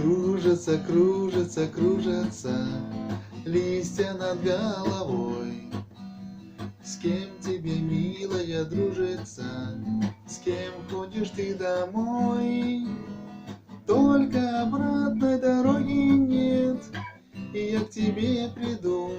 Кружатся, кружатся, кружатся листья над головой. С кем тебе, милая, дружится? С кем ходишь ты домой? Только обратной дороги нет, и я к тебе приду.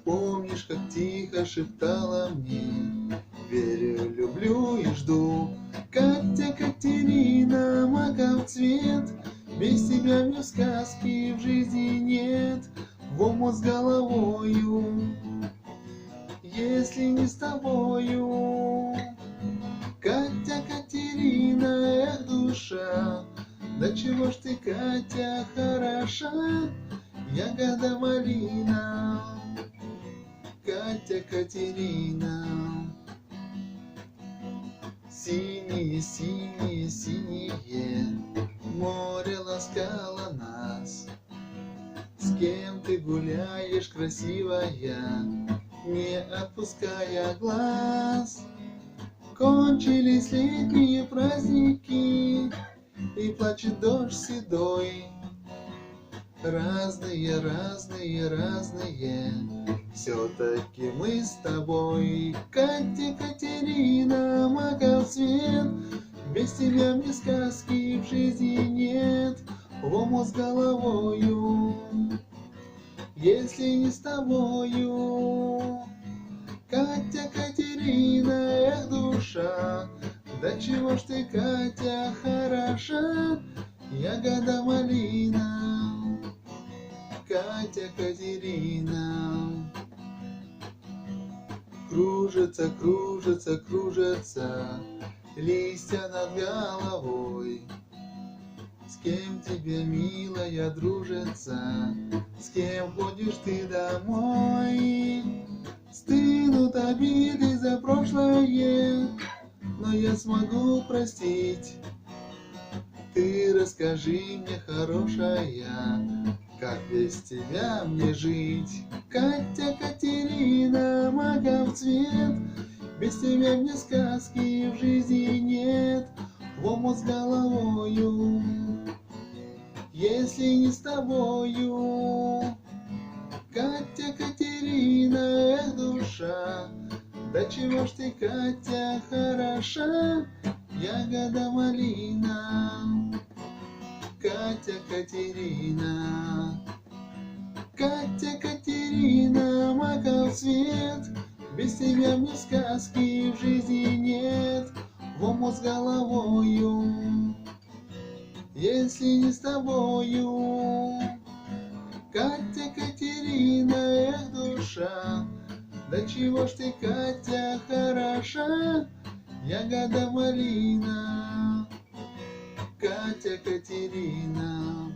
Помнишь, как тихо шептала мне: верю, люблю и жду. Катя, Катерина, маков цвет, без тебя мне сказки в жизни нет. В омут с головою, если не с тобою. Катя, Катерина, эх, душа, да чего ж ты, Катя, хороша, ягода малина. Катя, Катерина. Синие, синие, синие море ласкало нас. С кем ты гуляешь, красивая, не отпуская глаз? Кончились летние праздники, и плачет дождь седой. Разные, разные, разные, все-таки мы с тобой. Катя, Катерина, маков цвет, без тебя мне сказки в жизни нет. В омут с головою, если не с тобою. Катя, Катерина, эх, душа, да чего ж ты, Катя, хороша, ягода малина. Катя, Катерина. Кружатся, кружатся, кружатся листья над головой. С кем тебе, милая, дружится? С кем ходишь ты домой? Стынут обиды за прошлое, но я смогу простить. Ты расскажи мне, хорошая, как без тебя мне жить? Катя, Катерина, маков цвет, без тебя мне сказки в жизни нет. В омут с головою, если не с тобою. Катя, Катерина, эх, душа, да чего ж ты, Катя, хороша, ягода малина. Катя, Катерина. Катя, Катерина, маков цвет, без тебя мне сказки в жизни нет. В омут с головою, если не с тобою. Катя, Катерина, эх, душа, да чего ж ты, Катя, хороша, ягода малина. Катя, Катерина.